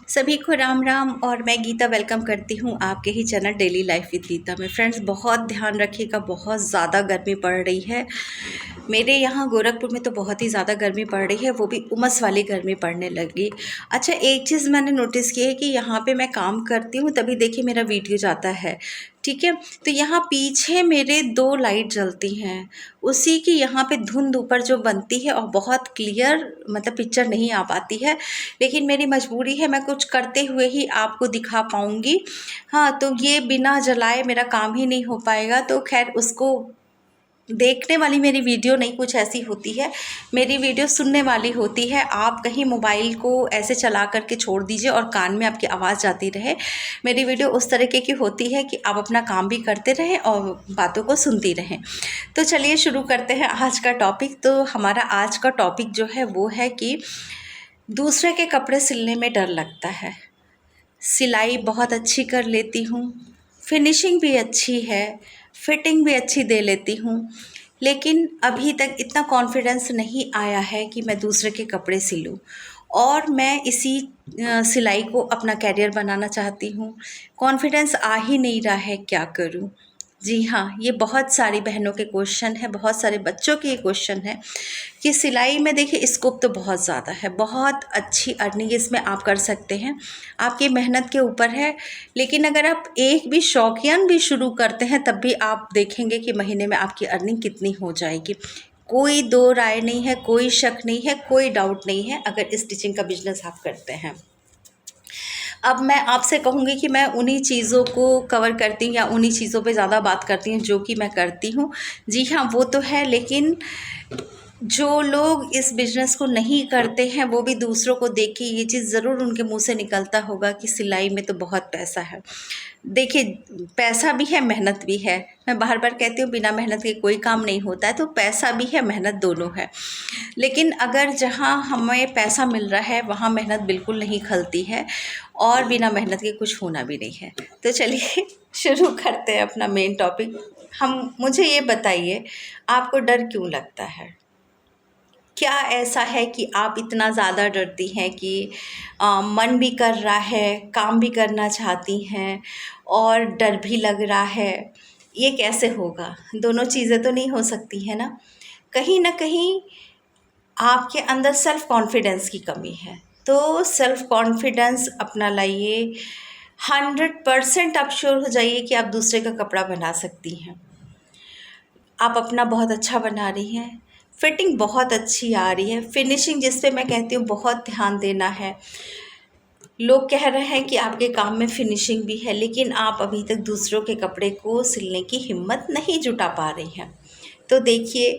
सभी को राम राम। और मैं गीता वेलकम करती हूँ आपके ही channel daily life with Geeta में। फ्रेंड्स, बहुत ध्यान रखिएगा, बहुत ज़्यादा गर्मी पड़ रही है। मेरे यहाँ गोरखपुर में तो बहुत ही ज़्यादा गर्मी पड़ रही है, वो भी उमस वाली गर्मी पड़ने लगी। अच्छा, एक चीज़ मैंने नोटिस की है कि यहाँ पे मैं काम करती हूँ तभी देखिए मेरा वीडियो जाता है, ठीक है। तो यहाँ पीछे मेरे 2 लाइट जलती हैं, उसी की यहाँ पे धुंध ऊपर जो बनती है और बहुत क्लियर मतलब पिक्चर नहीं आ पाती है, लेकिन मेरी मजबूरी है, मैं कुछ करते हुए ही आपको दिखा पाऊँगी। हाँ, तो ये बिना जलाए मेरा काम ही नहीं हो पाएगा। तो खैर, उसको देखने वाली मेरी वीडियो नहीं कुछ ऐसी होती है, मेरी वीडियो सुनने वाली होती है। आप कहीं मोबाइल को ऐसे चला करके छोड़ दीजिए और कान में आपकी आवाज़ जाती रहे। मेरी वीडियो उस तरीके की होती है कि आप अपना काम भी करते रहें और बातों को सुनती रहें। तो चलिए शुरू करते हैं आज का टॉपिक। तो हमारा आज का टॉपिक जो है वो है कि दूसरे के कपड़े सिलने में डर लगता है। सिलाई बहुत अच्छी कर लेती हूँ, फिनिशिंग भी अच्छी है, फिटिंग भी अच्छी दे लेती हूँ, लेकिन अभी तक इतना कॉन्फिडेंस नहीं आया है कि मैं दूसरे के कपड़े सिलूँ। और मैं इसी सिलाई को अपना करियर बनाना चाहती हूँ। कॉन्फिडेंस आ ही नहीं रहा है, क्या करूँ? जी हाँ, ये बहुत सारी बहनों के क्वेश्चन है, बहुत सारे बच्चों के ये क्वेश्चन है कि सिलाई में देखिए स्कोप तो बहुत ज़्यादा है, बहुत अच्छी अर्निंग इसमें आप कर सकते हैं, आपकी मेहनत के ऊपर है। लेकिन अगर आप एक भी शौकियान भी शुरू करते हैं तब भी आप देखेंगे कि महीने में आपकी अर्निंग कितनी हो जाएगी। कोई दो राय नहीं है, कोई शक नहीं है, कोई डाउट नहीं है अगर स्टिचिंग का बिजनेस आप करते हैं। अब मैं आपसे कहूँगी कि मैं उन्हीं चीज़ों को कवर करती हूँ या उन्हीं चीज़ों पे ज़्यादा बात करती हूँ जो कि मैं करती हूँ। जी हाँ, वो तो है, लेकिन जो लोग इस बिज़नेस को नहीं करते हैं वो भी दूसरों को देख के ये चीज़ ज़रूर उनके मुँह से निकलता होगा कि सिलाई में तो बहुत पैसा है। देखिए, पैसा भी है, मेहनत भी है। मैं बार-बार कहती हूँ बिना मेहनत के कोई काम नहीं होता है, तो पैसा भी है, मेहनत दोनों है। लेकिन अगर जहाँ हमें पैसा मिल रहा है वहाँ मेहनत बिल्कुल नहीं खलती है और बिना मेहनत के कुछ होना भी नहीं है। तो चलिए शुरू करते हैं अपना मेन टॉपिक। मुझे ये बताइए, आपको डर क्यों लगता है? क्या ऐसा है कि आप इतना ज़्यादा डरती हैं कि मन भी कर रहा है, काम भी करना चाहती हैं और डर भी लग रहा है? ये कैसे होगा? दोनों चीज़ें तो नहीं हो सकती है ना? कहीं न कहीं आपके अंदर सेल्फ़ कॉन्फिडेंस की कमी है। तो सेल्फ़ कॉन्फिडेंस अपना लाइए, 100% आप श्योर हो जाइए कि आप दूसरे का कपड़ा बना सकती हैं। आप अपना बहुत अच्छा बना रही हैं, फिटिंग बहुत अच्छी आ रही है, फिनिशिंग जिस पे मैं कहती हूँ बहुत ध्यान देना है। लोग कह रहे हैं कि आपके काम में फिनिशिंग भी है, लेकिन आप अभी तक दूसरों के कपड़े को सिलने की हिम्मत नहीं जुटा पा रही हैं। तो देखिए,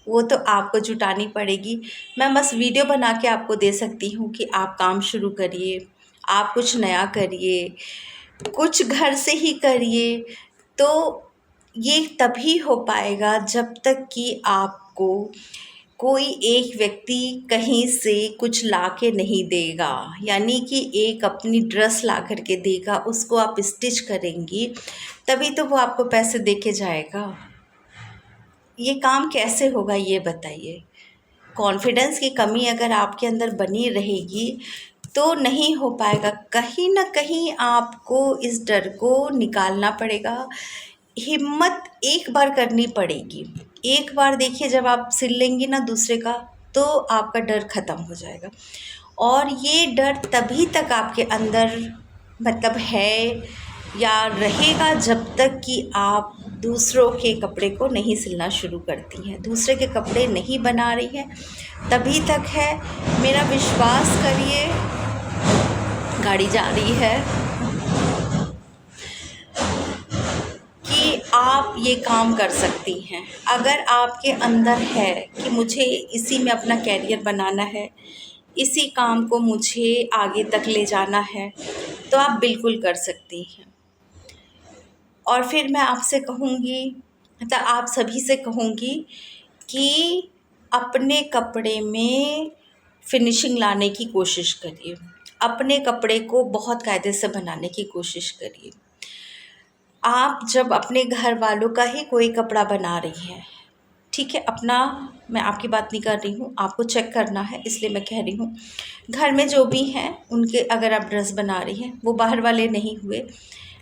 वो तो आपको जुटानी पड़ेगी। मैं बस वीडियो बना के आपको दे सकती हूँ कि आप काम शुरू करिए, आप कुछ नया करिए, कुछ घर से ही करिए। तो ये तभी हो पाएगा जब तक कि आपको कोई एक व्यक्ति कहीं से कुछ ला के नहीं देगा, यानी कि एक अपनी ड्रेस ला कर के देगा, उसको आप स्टिच करेंगी, तभी तो वो आपको पैसे दे के जाएगा। ये काम कैसे होगा ये बताइए? कॉन्फिडेंस की कमी अगर आपके अंदर बनी रहेगी तो नहीं हो पाएगा। कहीं न कहीं आपको इस डर को निकालना पड़ेगा, हिम्मत एक बार करनी पड़ेगी। एक बार देखिए, जब आप सिल लेंगी ना दूसरे का, तो आपका डर ख़त्म हो जाएगा। और ये डर तभी तक आपके अंदर मतलब है या रहेगा जब तक कि आप दूसरों के कपड़े को नहीं सिलना शुरू करती हैं, दूसरे के कपड़े नहीं बना रही हैं, तभी तक है। मेरा विश्वास करिए, गाड़ी जा रही है, कि आप ये काम कर सकती हैं। अगर आपके अंदर है कि मुझे इसी में अपना करियर बनाना है, इसी काम को मुझे आगे तक ले जाना है, तो आप बिल्कुल कर सकती हैं। और फिर मैं आपसे कहूँगी, मतलब आप सभी से कहूँगी कि अपने कपड़े में फिनिशिंग लाने की कोशिश करिए, अपने कपड़े को बहुत कायदे से बनाने की कोशिश करिए। आप जब अपने घर वालों का ही कोई कपड़ा बना रही हैं, ठीक है, अपना मैं आपकी बात नहीं कर रही हूँ, आपको चेक करना है इसलिए मैं कह रही हूँ। घर में जो भी हैं उनके अगर आप ड्रेस बना रही हैं वो बाहर वाले नहीं हुए।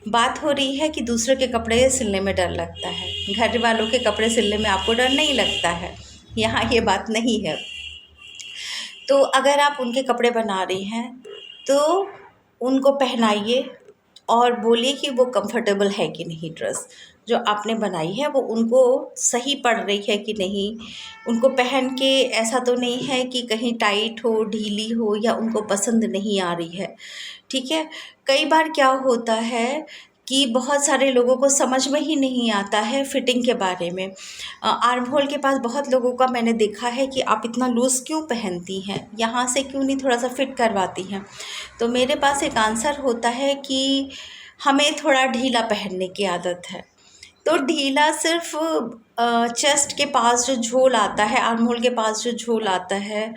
बात हो रही है कि दूसरे के कपड़े सिलने में डर लगता है, घर वालों के कपड़े सिलने में आपको डर नहीं लगता है, यहाँ ये बात नहीं है। तो अगर आप उनके कपड़े बना रही हैं तो उनको पहनाइए और बोलिए कि वो कंफर्टेबल है कि नहीं, ड्रेस जो आपने बनाई है वो उनको सही पड़ रही है कि नहीं, उनको पहन के ऐसा तो नहीं है कि कहीं टाइट हो, ढीली हो या उनको पसंद नहीं आ रही है। ठीक है, कई बार क्या होता है कि बहुत सारे लोगों को समझ में ही नहीं आता है फिटिंग के बारे में। आर्म होल के पास बहुत लोगों का मैंने देखा है कि आप इतना लूज़ क्यों पहनती हैं, यहाँ से क्यों नहीं थोड़ा सा फिट करवाती हैं। तो मेरे पास एक आंसर होता है कि हमें थोड़ा ढीला पहनने की आदत है। तो ढीला सिर्फ चेस्ट के पास जो झोल आता है, आर्म होल के पास जो झोल आता है,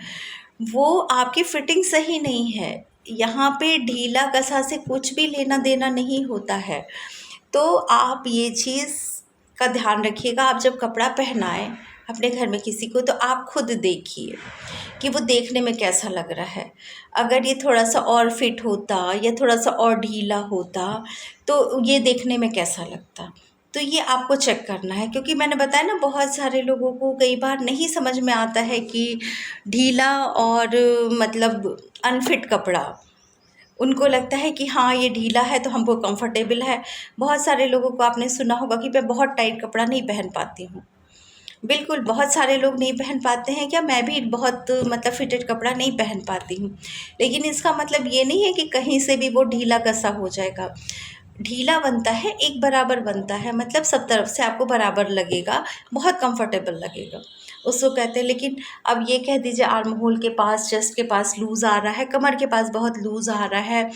वो आपकी फिटिंग सही नहीं है। यहाँ पे ढीला कसा से कुछ भी लेना देना नहीं होता है। तो आप ये चीज़ का ध्यान रखिएगा, आप जब कपड़ा पहनाएं अपने घर में किसी को तो आप खुद देखिए कि वो देखने में कैसा लग रहा है। अगर ये थोड़ा सा और फिट होता या थोड़ा सा और ढीला होता तो ये देखने में कैसा लगता। तो ये आपको चेक करना है, क्योंकि मैंने बताया ना बहुत सारे लोगों को कई बार नहीं समझ में आता है कि ढीला और मतलब अनफिट कपड़ा, उनको लगता है कि हाँ ये ढीला है तो हमको कंफर्टेबल है। बहुत सारे लोगों को आपने सुना होगा कि मैं बहुत टाइट कपड़ा नहीं पहन पाती हूँ। बिल्कुल, बहुत सारे लोग नहीं पहन पाते हैं क्या, मैं भी बहुत मतलब फिटेड कपड़ा नहीं पहन पाती हूँ। लेकिन इसका मतलब ये नहीं है कि कहीं से भी वो ढीला कसा हो जाएगा। ढीला बनता है, एक बराबर बनता है, मतलब सब तरफ से आपको बराबर लगेगा, बहुत कंफर्टेबल लगेगा, उसको कहते हैं। लेकिन अब ये कह दीजिए आर्म होल के पास, चेस्ट के पास लूज़ आ रहा है, कमर के पास बहुत लूज़ आ रहा है,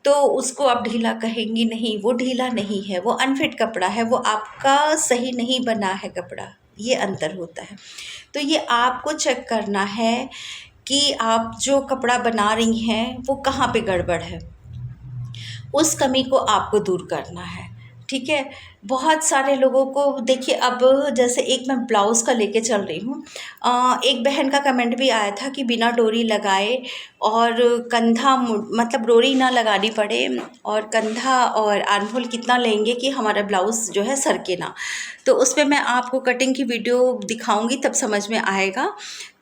तो उसको आप ढीला कहेंगी, नहीं वो ढीला नहीं है, वो अनफिट कपड़ा है, वो आपका सही नहीं बना है कपड़ा, ये अंतर होता है। तो ये आपको चेक करना है कि आप जो कपड़ा बना रही हैं वो कहाँ पे गड़बड़ है, उस कमी को आपको दूर करना है। ठीक है, बहुत सारे लोगों को देखिए, अब जैसे एक मैं ब्लाउज़ का लेके चल रही हूँ, एक बहन का कमेंट भी आया था कि बिना डोरी लगाए और कंधा मतलब डोरी ना लगानी पड़े, और कंधा और आर्म होल कितना लेंगे कि हमारा ब्लाउज़ जो है सरके ना। तो उस पे मैं आपको कटिंग की वीडियो दिखाऊंगी, तब समझ में आएगा।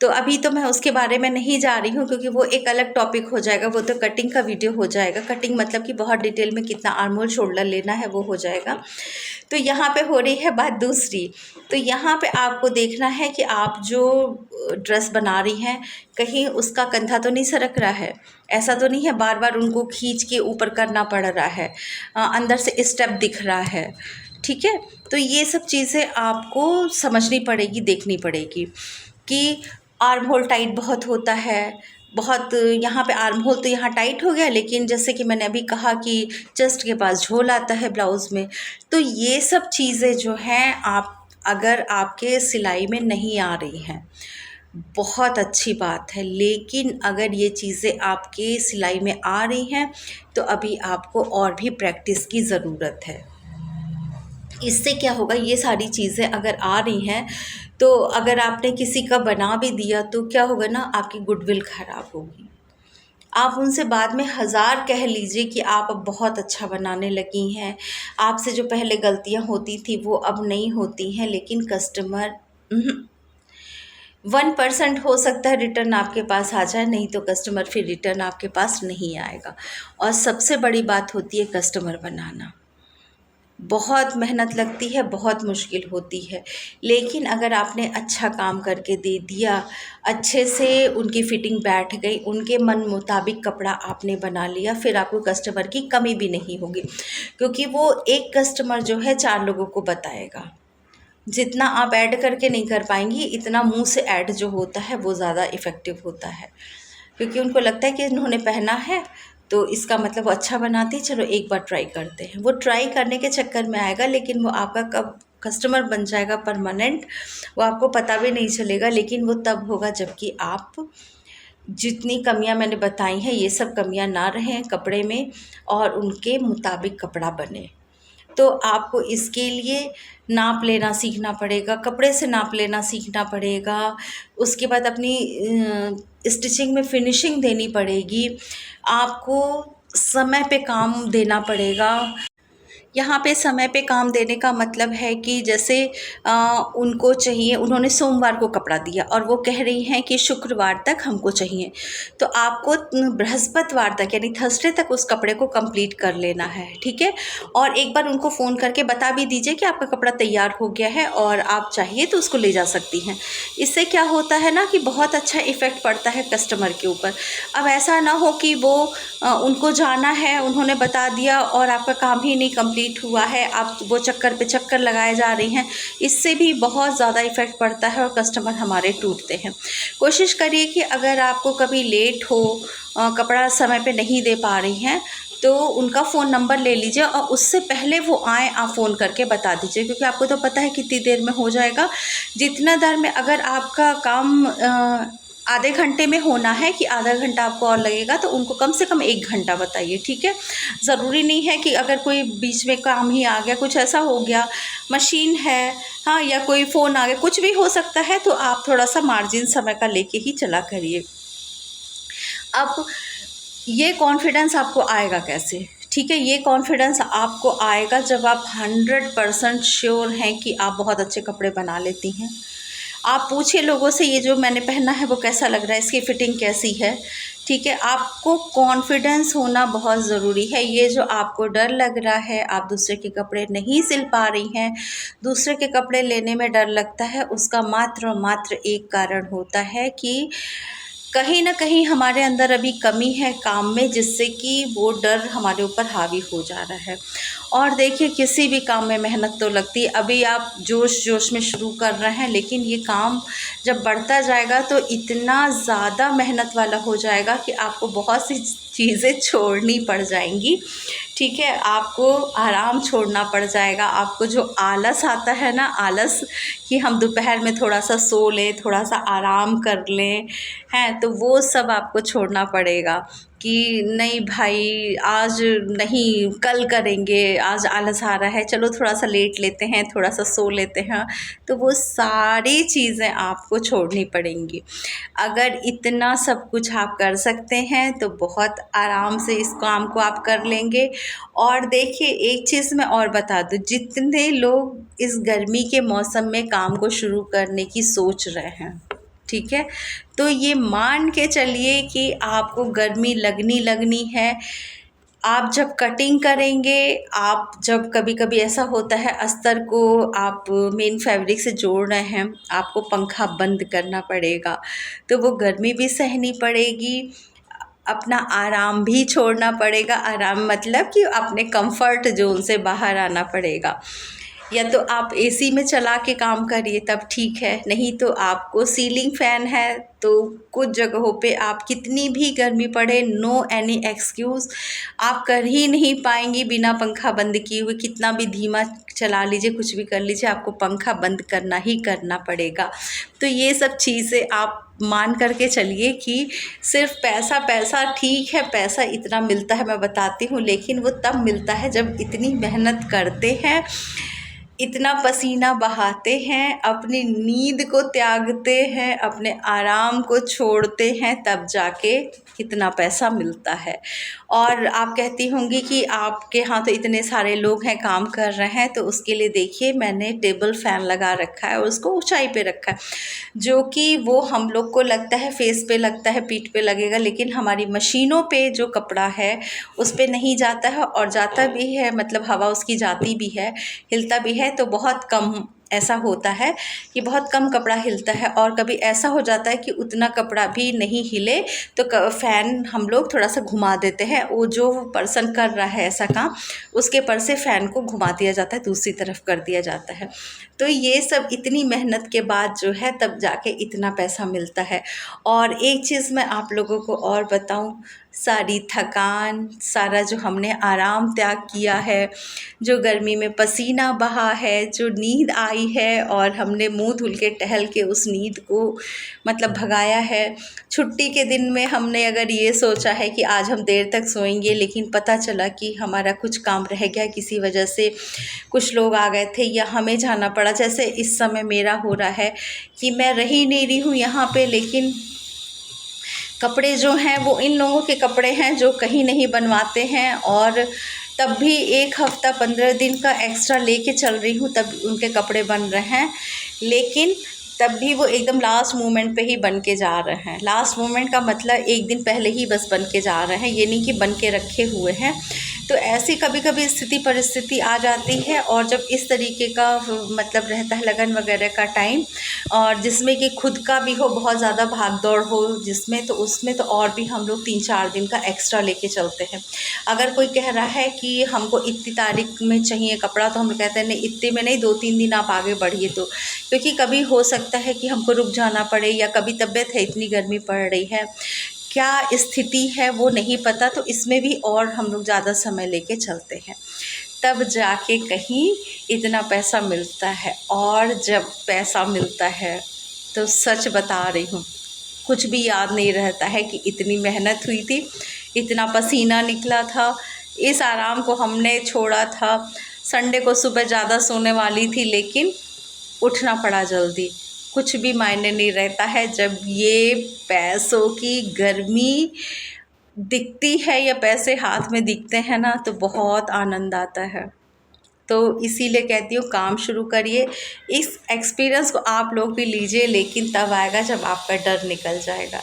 तो अभी तो मैं उसके बारे में नहीं जा रही हूँ क्योंकि वो एक अलग टॉपिक हो जाएगा, वो तो कटिंग का वीडियो हो जाएगा। कटिंग मतलब कि बहुत डिटेल में कितना आर्म होल शोल्डर लेना है वो हो जाएगा। तो यहाँ पे हो रही है बात दूसरी। तो यहाँ पे आपको देखना है कि आप जो ड्रेस बना रही हैं कहीं उसका कंधा तो नहीं सरक रहा है, ऐसा तो नहीं है बार बार उनको खींच के ऊपर करना पड़ रहा है, अंदर से स्टेप दिख रहा है। ठीक है, तो ये सब चीज़ें आपको समझनी पड़ेगी, देखनी पड़ेगी कि आर्म होल टाइट बहुत होता है, बहुत यहाँ पे आर्म होल तो यहाँ टाइट हो गया, लेकिन जैसे कि मैंने अभी कहा कि चेस्ट के पास झोल आता है ब्लाउज़ में। तो ये सब चीज़ें जो हैं, आप अगर आपके सिलाई में नहीं आ रही हैं बहुत अच्छी बात है, लेकिन अगर ये चीज़ें आपके सिलाई में आ रही हैं तो अभी आपको और भी प्रैक्टिस की ज़रूरत है। इससे क्या होगा, ये सारी चीज़ें अगर आ रही हैं तो अगर आपने किसी का बना भी दिया तो क्या होगा ना, आपकी गुडविल ख़राब होगी। आप उनसे बाद में हज़ार कह लीजिए कि आप अब बहुत अच्छा बनाने लगी हैं, आपसे जो पहले गलतियां होती थी वो अब नहीं होती हैं, लेकिन कस्टमर 1% हो सकता है रिटर्न आपके पास आ जाए, नहीं तो कस्टमर फिर रिटर्न आपके पास नहीं आएगा। और सबसे बड़ी बात होती है कस्टमर बनाना, बहुत मेहनत लगती है, बहुत मुश्किल होती है, लेकिन अगर आपने अच्छा काम करके दे दिया, अच्छे से उनकी फ़िटिंग बैठ गई, उनके मन मुताबिक कपड़ा आपने बना लिया, फिर आपको कस्टमर की कमी भी नहीं होगी, क्योंकि वो एक कस्टमर जो है 4 लोगों को बताएगा। जितना आप ऐड करके नहीं कर पाएंगी, इतना मुंह से ऐड जो होता है वो ज़्यादा इफ़ेक्टिव होता है, क्योंकि उनको लगता है कि इन्होंने पहना है तो इसका मतलब वो अच्छा बनाती है, चलो एक बार ट्राई करते हैं। वो ट्राई करने के चक्कर में आएगा, लेकिन वो आपका कब कस्टमर बन जाएगा परमानेंट, वो आपको पता भी नहीं चलेगा। लेकिन वो तब होगा जबकि आप जितनी कमियां मैंने बताई हैं ये सब कमियां ना रहें कपड़े में, और उनके मुताबिक कपड़ा बने। तो आपको इसके लिए नाप लेना सीखना पड़ेगा, कपड़े से नाप लेना सीखना पड़ेगा। उसके बाद अपनी स्टिचिंग में फिनिशिंग देनी पड़ेगी। आपको समय पे काम देना पड़ेगा। यहाँ पे समय पे काम देने का मतलब है कि जैसे उनको चाहिए, उन्होंने सोमवार को कपड़ा दिया और वो कह रही हैं कि शुक्रवार तक हमको चाहिए, तो आपको बृहस्पतिवार तक यानी थर्सडे तक उस कपड़े को कंप्लीट कर लेना है, ठीक है। और एक बार उनको फ़ोन करके बता भी दीजिए कि आपका कपड़ा तैयार हो गया है और आप चाहिए तो उसको ले जा सकती हैं। इससे क्या होता है ना कि बहुत अच्छा इफ़ेक्ट पड़ता है कस्टमर के ऊपर। अब ऐसा ना हो कि वो उनको जाना है, उन्होंने बता दिया और आपका काम ही नहीं कंप्लीट हुआ है, आप वो चक्कर पे चक्कर लगाए जा रही हैं। इससे भी बहुत ज़्यादा इफ़ेक्ट पड़ता है और कस्टमर हमारे टूटते हैं। कोशिश करिए कि अगर आपको कभी लेट हो, कपड़ा समय पे नहीं दे पा रही हैं, तो उनका फ़ोन नंबर ले लीजिए और उससे पहले वो आएँ आप फ़ोन करके बता दीजिए, क्योंकि आपको तो पता है कितनी देर में हो जाएगा। जितना देर में अगर आपका काम आधे घंटे में होना है कि आधा घंटा आपको और लगेगा, तो उनको कम से कम 1 घंटा बताइए, ठीक है। ज़रूरी नहीं है कि अगर कोई बीच में काम ही आ गया, कुछ ऐसा हो गया, मशीन है, हाँ, या कोई फ़ोन आ गया, कुछ भी हो सकता है, तो आप थोड़ा-सा मार्जिन समय का लेके ही चला करिए। अब ये कॉन्फिडेंस आपको आएगा कैसे? ठीक है, ये कॉन्फिडेंस आपको आएगा जब आप 100% श्योर हैं कि आप बहुत अच्छे कपड़े बना लेती हैं। आप पूछिए लोगों से, ये जो मैंने पहना है वो कैसा लग रहा है, इसकी फ़िटिंग कैसी है, ठीक है। आपको कॉन्फिडेंस होना बहुत ज़रूरी है। ये जो आपको डर लग रहा है, आप दूसरे के कपड़े नहीं सिल पा रही हैं, दूसरे के कपड़े लेने में डर लगता है, उसका मात्र और मात्र एक कारण होता है कि कहीं न कहीं हमारे अंदर अभी कमी है काम में, जिससे कि वो डर हमारे ऊपर हावी हो जा रहा है। और देखिए, किसी भी काम में मेहनत तो लगती है। अभी आप जोश-जोश में शुरू कर रहे हैं, लेकिन ये काम जब बढ़ता जाएगा तो इतना ज़्यादा मेहनत वाला हो जाएगा कि आपको बहुत सी चीज़ें छोड़नी पड़ जाएँगी, ठीक है। आपको आराम छोड़ना पड़ जाएगा। आपको जो आलस आता है ना, आलस कि हम दोपहर में थोड़ा-सा सो लें, थोड़ा-सा आराम कर लें, हैं, तो वो सब आपको छोड़ना पड़ेगा कि नहीं भाई, आज नहीं, कल करेंगे, आज आलस आ रहा है, चलो थोड़ा-सा लेट लेते हैं, थोड़ा-सा सो लेते हैं। तो वो सारी चीज़ें आपको छोड़नी पड़ेंगी। अगर इतना सब कुछ आप कर सकते हैं तो बहुत आराम से इस काम को आप कर लेंगे। और देखिए, एक चीज़ मैं और बता दूँ, जितने लोग इस गर्मी के मौसम में काम को शुरू करने की सोच रहे हैं, ठीक है, तो ये मान के चलिए कि आपको गर्मी लगनी है। आप जब कटिंग करेंगे, आप जब कभी-कभी ऐसा होता है अस्तर को आप मेन फैब्रिक से जोड़ रहे हैं, आपको पंखा बंद करना पड़ेगा, तो वो गर्मी भी सहनी पड़ेगी, अपना आराम भी छोड़ना पड़ेगा। आराम मतलब कि अपने कंफर्ट ज़ोन से बाहर आना पड़ेगा। या तो आप एसी में चला के काम करिए तब ठीक है, नहीं तो आपको सीलिंग फ़ैन है, तो कुछ जगहों पे आप कितनी भी गर्मी पड़े, नो एनी एक्सक्यूज़, आप कर ही नहीं पाएँगी बिना पंखा बंद किए हुए। कितना भी धीमा चला लीजिए, कुछ भी कर लीजिए, आपको पंखा बंद करना ही करना पड़ेगा। तो ये सब चीज़ें आप मान कर के चलिए कि सिर्फ़ पैसा, पैसा ठीक है, पैसा इतना मिलता है मैं बताती हूँ, लेकिन वो तब मिलता है जब इतनी मेहनत करते हैं, इतना पसीना बहाते हैं, अपनी नींद को त्यागते हैं, अपने आराम को छोड़ते हैं, तब जाके कितना पैसा मिलता है। और आप कहती होंगी कि आपके यहाँ तो इतने सारे लोग हैं, काम कर रहे हैं, तो उसके लिए देखिए मैंने टेबल फ़ैन लगा रखा है और उसको ऊंचाई पे रखा है, जो कि वो हम लोग को लगता है फेस पे लगता है, पीठ पे लगेगा, लेकिन हमारी मशीनों पे जो कपड़ा है उस पे नहीं जाता है, और जाता भी है मतलब हवा उसकी जाती भी है, हिलता भी है, तो बहुत कम ऐसा होता है कि बहुत कम कपड़ा हिलता है। और कभी ऐसा हो जाता है कि उतना कपड़ा भी नहीं हिले, तो फ़ैन हम लोग थोड़ा सा घुमा देते हैं, वो जो पर्सन कर रहा है ऐसा काम, उसके पर से फ़ैन को घुमा दिया जाता है, दूसरी तरफ कर दिया जाता है। तो ये सब इतनी मेहनत के बाद जो है तब जाके इतना पैसा मिलता है। और एक चीज़ मैं आप लोगों को और बताऊं, सारी थकान, सारा जो हमने आराम त्याग किया है, जो गर्मी में पसीना बहा है, जो नींद आई है और हमने मुंह धुल के टहल के उस नींद को मतलब भगाया है। छुट्टी के दिन में हमने अगर ये सोचा है कि आज हम देर तक सोएंगे, लेकिन पता चला कि हमारा कुछ काम रह गया, किसी वजह से कुछ लोग आ गए थे या हमें जाना पड़ा। जैसे इस समय मेरा हो रहा है कि मैं रही नहीं रही हूँ यहाँ पे, लेकिन कपड़े जो हैं वो इन लोगों के कपड़े हैं जो कहीं नहीं बनवाते हैं, और तब भी 1 हफ़्ता 15 दिन का एक्स्ट्रा लेके चल रही हूँ, तब उनके कपड़े बन रहे हैं। लेकिन तब भी वो एकदम लास्ट मोमेंट पे ही बन के जा रहे हैं। लास्ट मोमेंट का मतलब 1 दिन पहले ही बस बन के जा रहे हैं, ये नहीं कि बन के रखे हुए हैं। तो ऐसी कभी कभी स्थिति परिस्थिति आ जाती है, और जब इस तरीके का मतलब रहता है लगन वगैरह का टाइम, और जिसमें कि खुद का भी हो, बहुत ज़्यादा भाग दौड़ हो जिसमें, तो उसमें तो और भी हम लोग 3-4 दिन का एक्स्ट्रा लेके चलते हैं। अगर कोई कह रहा है कि हमको इतनी तारीख में चाहिए कपड़ा, तो हम लोग कहते हैं नहीं, इतने में नहीं, 2-3 दिन आप आगे बढ़िए। तो क्योंकि कभी हो सकता है कि हमको रुक जाना पड़े, या कभी तबीयत है, इतनी गर्मी पड़ रही है, क्या स्थिति है वो नहीं पता, तो इसमें भी और हम लोग ज़्यादा समय लेके चलते हैं, तब जाके कहीं इतना पैसा मिलता है। और जब पैसा मिलता है तो सच बता रही हूँ, कुछ भी याद नहीं रहता है कि इतनी मेहनत हुई थी, इतना पसीना निकला था, इस आराम को हमने छोड़ा था। संडे को सुबह ज़्यादा सोने वाली थी, लेकिन उठना पड़ा जल्दी। कुछ भी मायने नहीं रहता है जब ये पैसों की गर्मी दिखती है या पैसे हाथ में दिखते हैं ना, तो बहुत आनंद आता है। तो इसीलिए कहती हूँ, काम शुरू करिए। इस एक्सपीरियंस को आप लोग भी लीजिए, लेकिन तब आएगा जब आपका डर निकल जाएगा।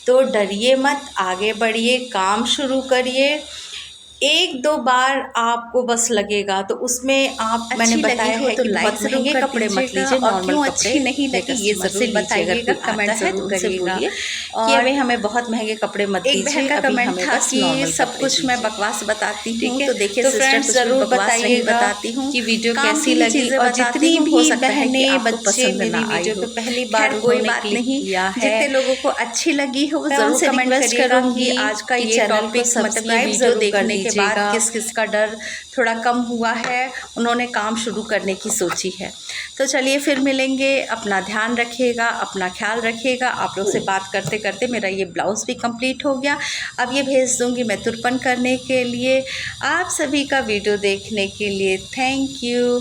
तो डरिए मत, आगे बढ़िए, काम शुरू करिए। 1-2 बार आपको बस लगेगा, तो उसमें आप मैंने बताया है कि बहुत महंगे कपड़े मत लीजिए, नॉर्मल कपड़े अच्छी नहीं लगी ये ज़रूर बताइएगा, कमेंट ज़रूर करिएगा कि हमें हमें बहुत महंगे कपड़े मत दीजिए। एक बहन का कमेंट था कि सब कुछ मैं बकवास बताती हूँ, तो देखिए फ्रेंड्स ज़रूर बताइएगा बताती हूँ कि वीडियो कैसी लगी, और जितनी भी बहनें बच्चे मेरी वीडियो पे पहली बार कोई बात नहीं, जितने लोगों को अच्छी लगी हो ज़रूर कमेंट करूँगी। आज का ये टॉपिक सब्सक्राइब ज़रूर करने के बाद किस किस का डर थोड़ा कम हुआ है, उन्होंने काम शुरू करने की सोची है। तो चलिए फिर मिलेंगे, अपना ध्यान रखिएगा, अपना ख्याल रखिएगा। आप लोग से बात करते करते मेरा ये ब्लाउज़ भी कंप्लीट हो गया, अब ये भेज दूँगी मैं तुरपन करने के लिए। आप सभी का वीडियो देखने के लिए थैंक यू।